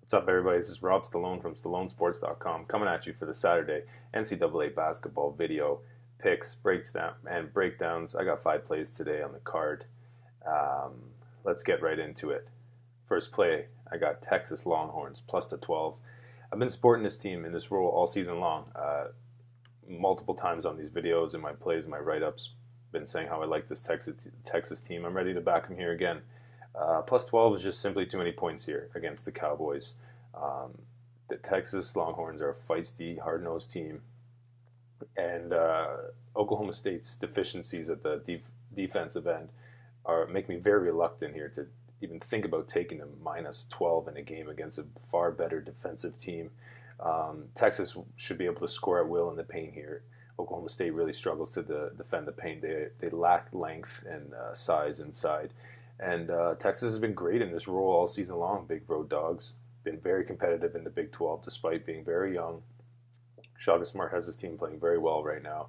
What's up, everybody? This is Rob Stallone from StalloneSports.com coming at you for the Saturday NCAA basketball video picks, breakdowns. I got 5 plays today on the card. Let's get right into it. First play, I got Texas Longhorns plus the 12. I've been sporting this team in this role all season long. Multiple times on these videos, in my plays, my write-ups, been saying how I like this Texas team. I'm ready to back them here again. Plus 12 is just simply too many points here against the Cowboys. The Texas Longhorns are a feisty, hard-nosed team, and Oklahoma State's deficiencies at the defensive end make me very reluctant here to even think about taking them minus 12 in a game against a far better defensive team. Texas should be able to score at will in the paint here. Oklahoma State really struggles to defend the paint. They lack length and size inside. And Texas has been great in this role all season long. Big road dogs. Been very competitive in the Big 12 despite being very young. Shaka Smart has his team playing very well right now.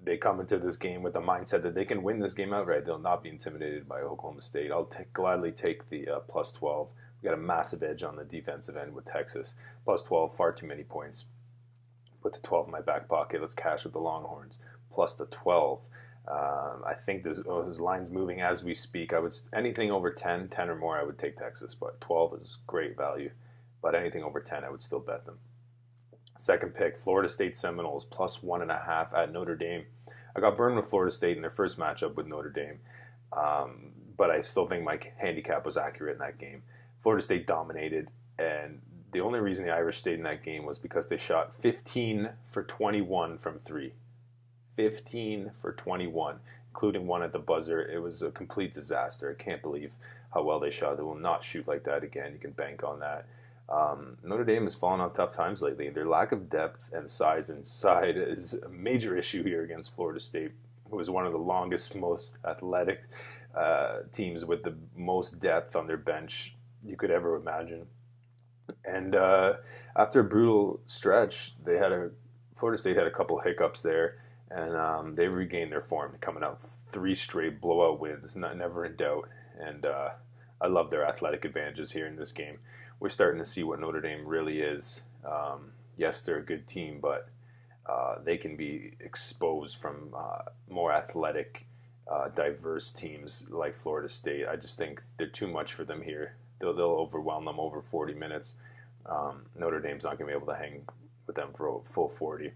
They come into this game with the mindset that they can win this game outright. They'll not be intimidated by Oklahoma State. I'll gladly take the plus 12. We got a massive edge on the defensive end with Texas. Plus 12, far too many points. Put the 12 in my back pocket. Let's cash with the Longhorns. Plus the 12. I think this line's moving as we speak. Anything over 10 or more, I would take Texas, but 12 is great value. But anything over 10, I would still bet them. Second pick, Florida State Seminoles plus 1.5 at Notre Dame. I got burned with Florida State in their first matchup with Notre Dame, but I still think my handicap was accurate in that game. Florida State dominated, and the only reason the Irish stayed in that game was because they shot 15 for 21 from 3. 15 for 21, including one at the buzzer. It was a complete disaster. I can't believe how well they shot. They will not shoot like that again. You can bank on that. Notre Dame has fallen on tough times lately. Their lack of depth and size inside is a major issue here against Florida State, who is one of the longest, most athletic teams with the most depth on their bench you could ever imagine. And after a brutal stretch, Florida State had a couple hiccups there. And they regained their form, coming out 3 straight blowout wins, never in doubt. And I love their athletic advantages here in this game. We're starting to see what Notre Dame really is. Yes, they're a good team, but they can be exposed from more athletic, diverse teams like Florida State. I just think they're too much for them here. They'll overwhelm them over 40 minutes. Notre Dame's not going to be able to hang with them for a full 40.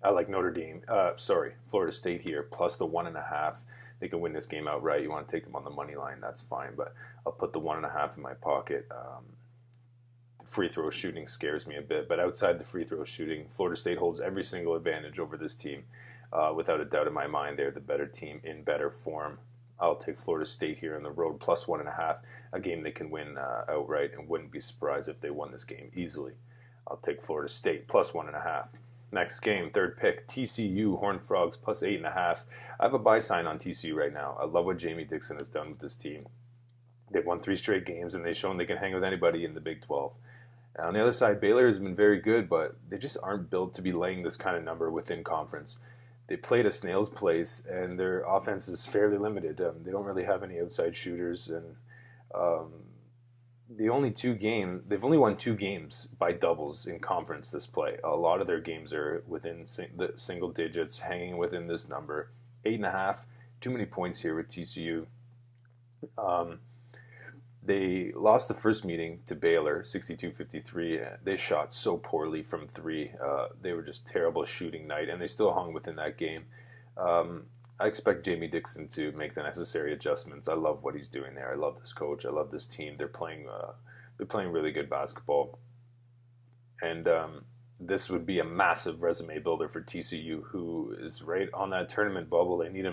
I like Florida State here, plus the 1.5. They can win this game outright. You want to take them on the money line, that's fine, but I'll put the 1.5 in my pocket. The free throw shooting scares me a bit, but outside the free throw shooting, Florida State holds every single advantage over this team. Without a doubt in my mind, they're the better team in better form. I'll take Florida State here on the road, plus 1.5, a game they can win outright, and wouldn't be surprised if they won this game easily. I'll take Florida State, plus 1.5. Next game, third pick, TCU Horned Frogs plus 8.5. I have a buy sign on TCU right now. I love what Jamie Dixon has done with this team. They've won 3 straight games, and they've shown they can hang with anybody in the Big 12. And on the other side, Baylor has been very good, but they just aren't built to be laying this kind of number within conference. They played a snail's pace, and their offense is fairly limited. They don't really have any outside shooters, and they've only won 2 games by doubles in conference this play. A lot of their games are within the single digits, hanging within this number. 8.5, too many points here with TCU. They lost the first meeting to Baylor, 62-53. They shot so poorly from 3. They were just terrible shooting night, and they still hung within that game. I expect Jamie Dixon to make the necessary adjustments. I love what he's doing there. I love this coach. I love this team. They're playing really good basketball, and this would be a massive resume builder for TCU, who is right on that tournament bubble. They need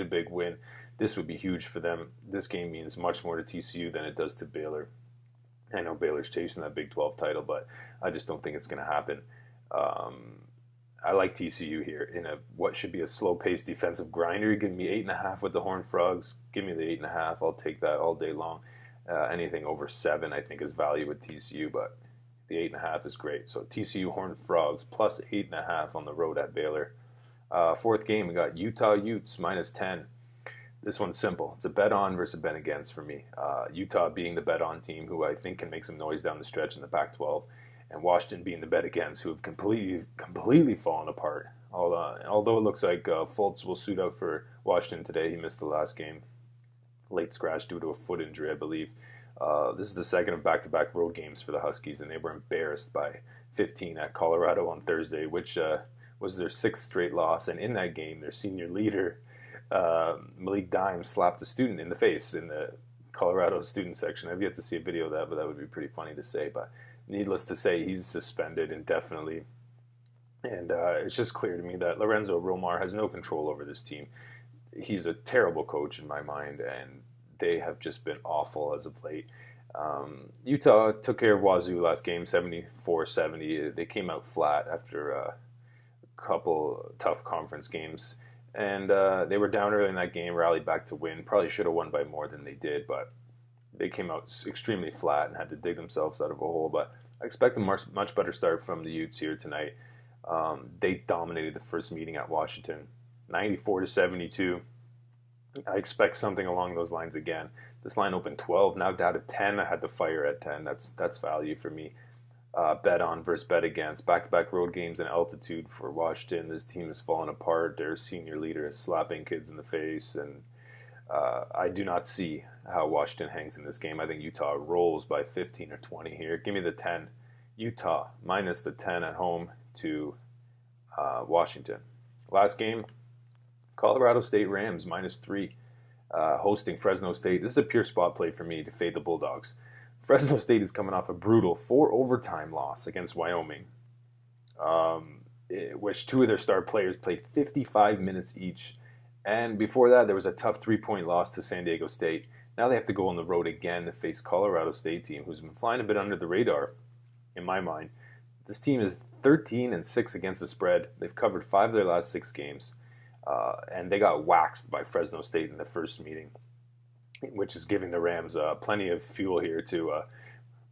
a big win. This would be huge for them. This game means much more to TCU than it does to Baylor. I know Baylor's chasing that Big 12 title, but I just don't think it's going to happen. I like TCU here in what should be a slow-paced defensive grinder. Give me 8.5 with the Horned Frogs. Give me the 8.5. I'll take that all day long. Anything over 7, I think, is value with TCU, but the 8.5 is great. So TCU Horned Frogs plus 8.5 on the road at Baylor. Fourth game, we got Utah Utes minus 10. This one's simple. It's a bet on versus a bet against for me. Utah being the bet on team, who I think can make some noise down the stretch in the Pac-12, and Washington being the bet against, who have completely fallen apart. Although it looks like Fultz will suit up for Washington today, he missed the last game, late scratch due to a foot injury, I believe. This is the second of back-to-back road games for the Huskies, and they were embarrassed by 15 at Colorado on Thursday, which was their sixth straight loss. And in that game, their senior leader, Malik Dimes, slapped a student in the face in the Colorado student section. I've yet to see a video of that, but that would be pretty funny to say. But needless to say, he's suspended indefinitely. And it's just clear to me that Lorenzo Romar has no control over this team. He's a terrible coach in my mind, and they have just been awful as of late. Utah took care of Wazoo last game, 74-70. They came out flat after a couple tough conference games. And they were down early in that game, rallied back to win. Probably should have won by more than they did, but they came out extremely flat and had to dig themselves out of a hole. But I expect a much better start from the Utes here tonight. They dominated the first meeting at Washington, 94-72. I expect something along those lines again. This line opened 12, now down to 10. I had to fire at 10. That's value for me. Bet on versus bet against. Back-to-back road games and altitude for Washington. This team has fallen apart. Their senior leader is slapping kids in the face, and I do not see how Washington hangs in this game. I think Utah rolls by 15 or 20 here. Give me the 10. Utah minus the 10 at home to Washington. Last game, Colorado State Rams minus 3, hosting Fresno State. This is a pure spot play for me to fade the Bulldogs. Fresno State is coming off a brutal 4-overtime loss against Wyoming, which two of their star players played 55 minutes each. And before that, there was a tough 3-point loss to San Diego State. Now they have to go on the road again to face Colorado State team, who's been flying a bit under the radar, in my mind. This team is 13-6 against the spread. They've covered 5 of their last 6 games. And they got waxed by Fresno State in the first meeting, which is giving the Rams plenty of fuel here to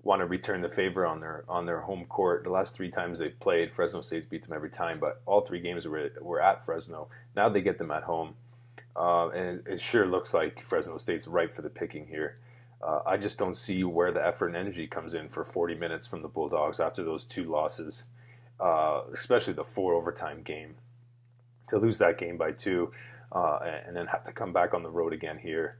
want to return the favor on their home court. The last 3 times they've played, Fresno State's beat them every time, but all 3 games were at Fresno. Now they get them at home, and it sure looks like Fresno State's ripe for the picking here. I just don't see where the effort and energy comes in for 40 minutes from the Bulldogs after those 2 losses, especially the 4-overtime game. To lose that game by 2 and then have to come back on the road again here.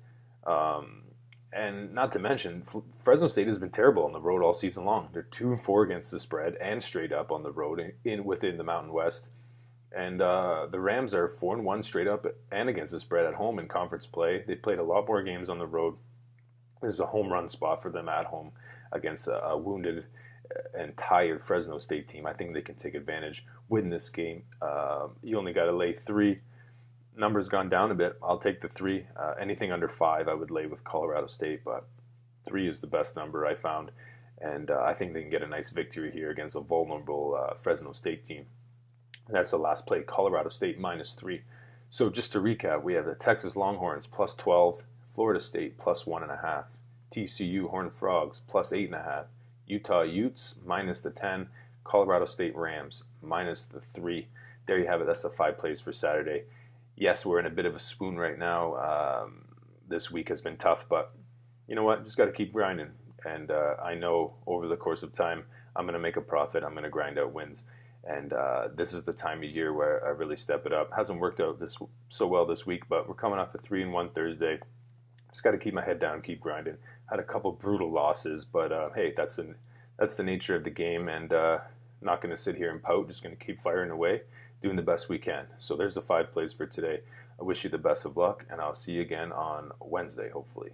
And not to mention, Fresno State has been terrible on the road all season long. They're 2-4 against the spread and straight up on the road within the Mountain West. And the Rams are 4-1 straight up and against the spread at home in conference play. They played a lot more games on the road. This is a home run spot for them at home against a wounded and tired Fresno State team. I think they can take advantage, win this game. You only got to lay 3. Number's gone down a bit. I'll take the 3. Anything under 5 I would lay with Colorado State, but 3 is the best number I found. And I think they can get a nice victory here against a vulnerable Fresno State team. And that's the last play, Colorado State minus 3. So just to recap, we have the Texas Longhorns plus 12, Florida State plus 1.5, TCU Horned Frogs plus 8.5, Utah Utes minus the 10, Colorado State Rams minus the 3. There you have it. That's the 5 plays for Saturday. Yes, we're in a bit of a spoon right now. This week has been tough, but you know what? Just got to keep grinding. And I know over the course of time, I'm going to make a profit. I'm going to grind out wins. And this is the time of year where I really step it up. Hasn't worked out so well this week, but we're coming off a 3-1 Thursday. Just got to keep my head down, keep grinding. Had a couple brutal losses, but hey, that's the nature of the game, and not going to sit here and pout. Just going to keep firing away, doing the best we can. So there's the 5 plays for today. I wish you the best of luck, and I'll see you again on Wednesday, hopefully.